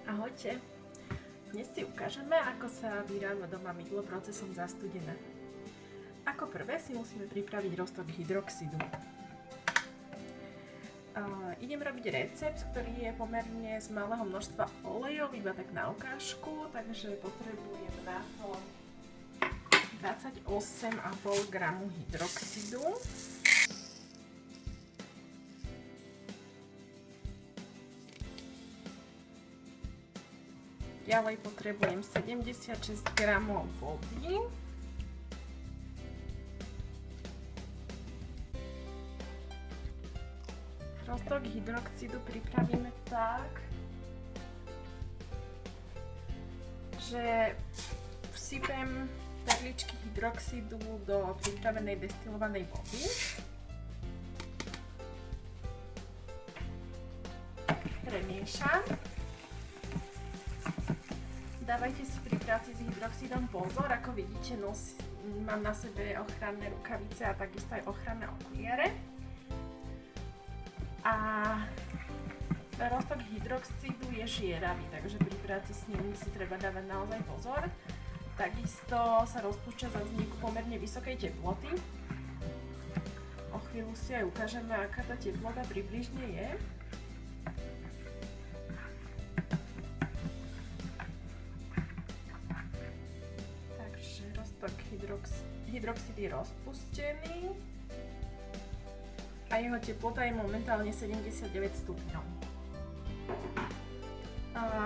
Ahojte! Dnes si ukážeme, ako sa vyrába doma mydlo procesom zastudená. Ako prvé si musíme pripraviť roztok hydroxidu. Idem robiť recept, ktorý je pomerne z malého množstva olejov, iba tak na ukážku, takže potrebujem na to 28,5 g hydroxidu. Ďalej potrebujem 76 g vody. Roztok hydroxidu pripravíme tak, že vsypem perličky hydroxidu do pripravenej destilovanej vody. Premiešam. Dávajte si pri práci s hydroxidom pozor, ako vidíte, mám na sebe ochranné rukavice a takisto aj ochranné okuliare. A roztok hydroxidu je žieravý, takže pri práci s ním si treba dávať naozaj pozor. Takisto sa rozpúšťa za vzniku pomerne vysokej teploty. O chvíľu si aj ukážeme, aká tá teplota približne je. Hydroxid je rozpustený a jeho teplota je momentálne 79 stupňov.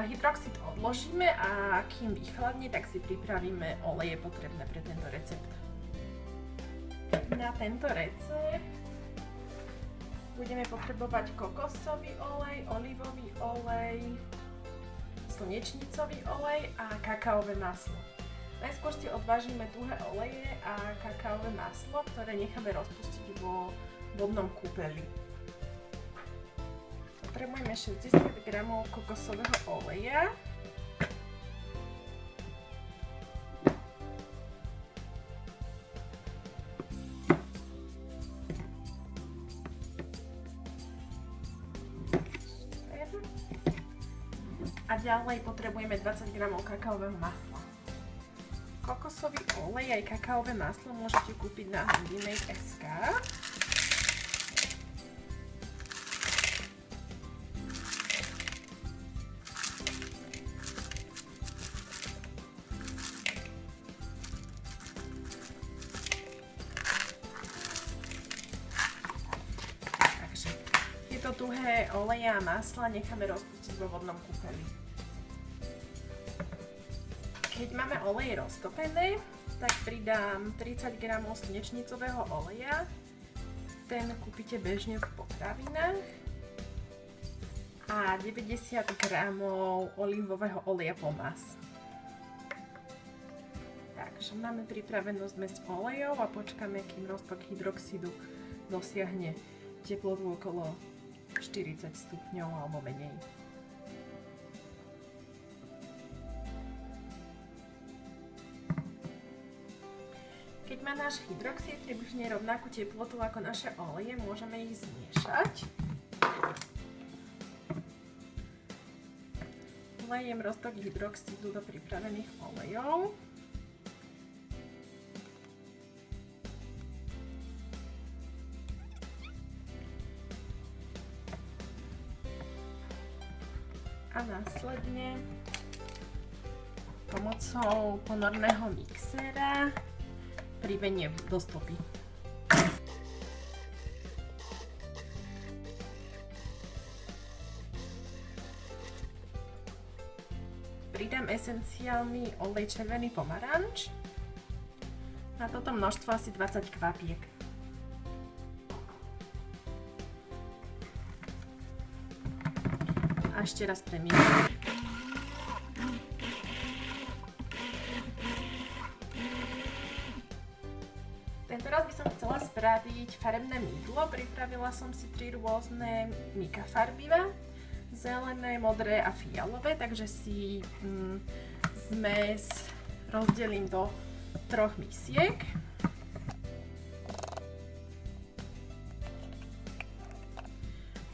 Hydroxid odložíme a kým vychladne, tak si pripravíme oleje potrebné pre tento recept. Na tento recept budeme potrebovať kokosový olej, olivový olej, slnečnicový olej a kakaové maslo. Najskôr si odvážime tuhé oleje a kakaové maslo, ktoré necháme rozpustiť vo vodnom kúpeli. Potrebujeme 60 g kokosového oleja. A ďalej potrebujeme 20 g kakaového masla. Kokosový olej aj kakaové maslo môžete kúpiť na Handymade.sk. Takže tieto tuhé oleje a masla necháme rozpustiť vo vodnom kúpeli. Keď máme olej roztopený, tak pridám 30 g slnečnicového oleja. Ten kúpite bežne v potravinách. A 90 g olivového oleja pomaz. Takže máme pripravenú zmes olejov a počkáme, kým roztok hydroxidu dosiahne teplotu okolo 40 stupňov alebo menej. Keď má náš hydroxid približne rovnakú teplotu ako naše oleje, môžeme ich zmiešať. Vlejem roztok hydroxidu do pripravených olejov. A následne pomocou ponorného mixéra priveniem do stopy. Pridám esenciálny olej červený pomaranč. Na toto množstvo asi 20 kvapiek. A ešte raz premiešam. Tentoraz by som chcela spraviť farebné mydlo. Pripravila som si 3 rôzne mikafarbiva, zelené, modré a fialové, takže si zmes rozdelím do 3 misiek.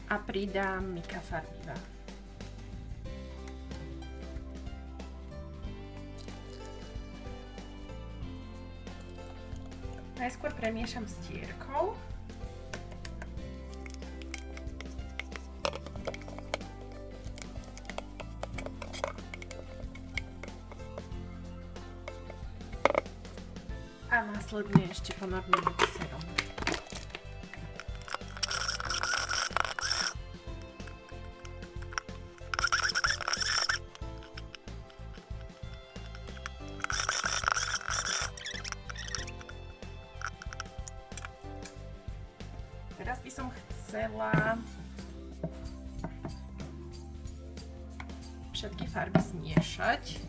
A pridám mikafarbiva. Najskôr premiešam stierkou. A následne ešte ponorím mixerom. Teraz by som chcela všetky farby zmiešať.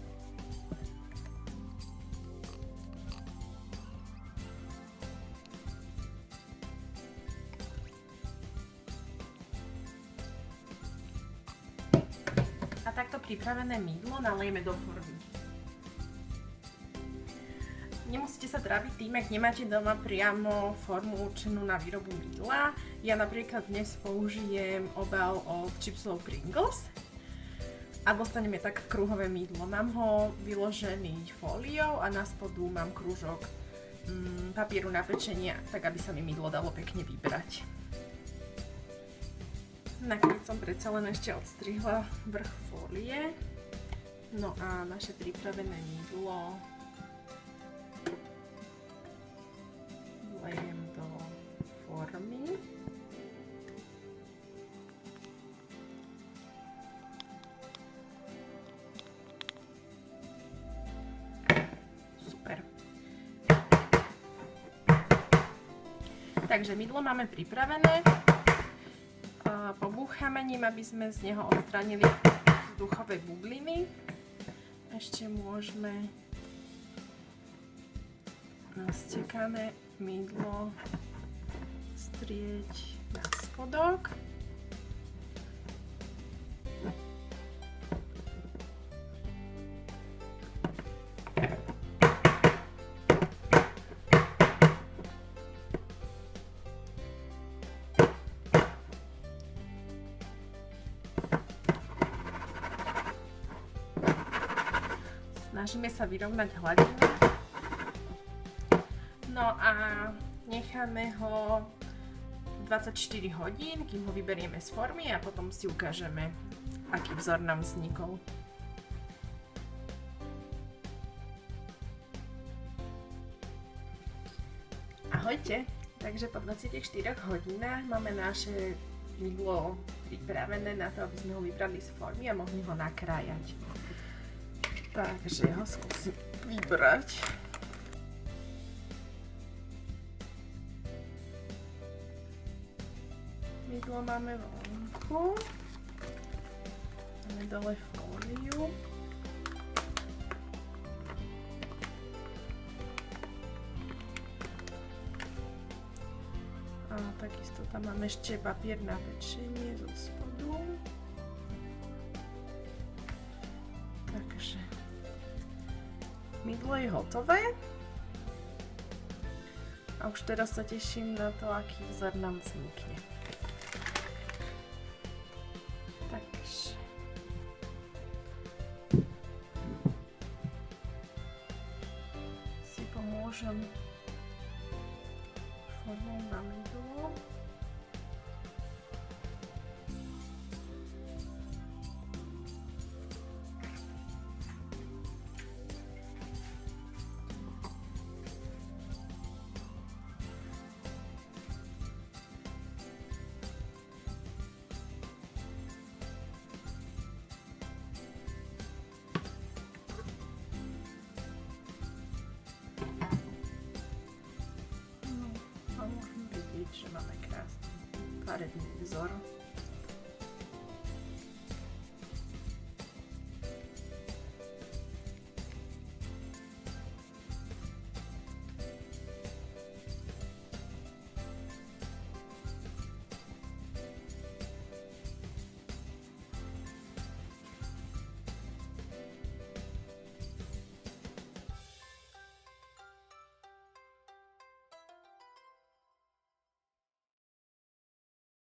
A takto pripravené mydlo nalejeme do formy. Nemusíte sa trápiť tým, ak nemáte doma priamo formu určenú na výrobu mydla. Ja napríklad dnes použijem obal od čipsov Pringles a dostaneme tak kruhové mydlo. Mám ho vyložený fóliou a na spodu mám krúžok papieru na pečenie, tak aby sa mi mydlo dalo pekne vybrať. Nakoniec som predsa len ešte odstrihla vrch fólie. No a naše pripravené mydlo vlejem do formy. Super. Takže mydlo máme pripravené. Pobúchame ním, aby sme z neho odstránili vzduchové bubliny. Ešte môžeme stekané mydlo strieť na spodok. Snažíme sa vyrovnať hladinu. No a necháme ho 24 hodín, kým ho vyberieme z formy a potom si ukážeme, aký vzor nám vznikol. Ahojte! Takže po 24 hodinách máme naše mydlo pripravené na to, aby sme ho vybrali z formy a mohli ho nakrájať. Takže ho skúsim vybrať. Mydlo máme vonku. Máme dole fóliu. A takisto tam máme ešte papier na pečenie zo spodu. Takže mydlo je hotové a už teraz sa teším na to, aký vzor nám vznikne. Takže si pomôžem formou na mydlo. Že máme krásny farebný vzor.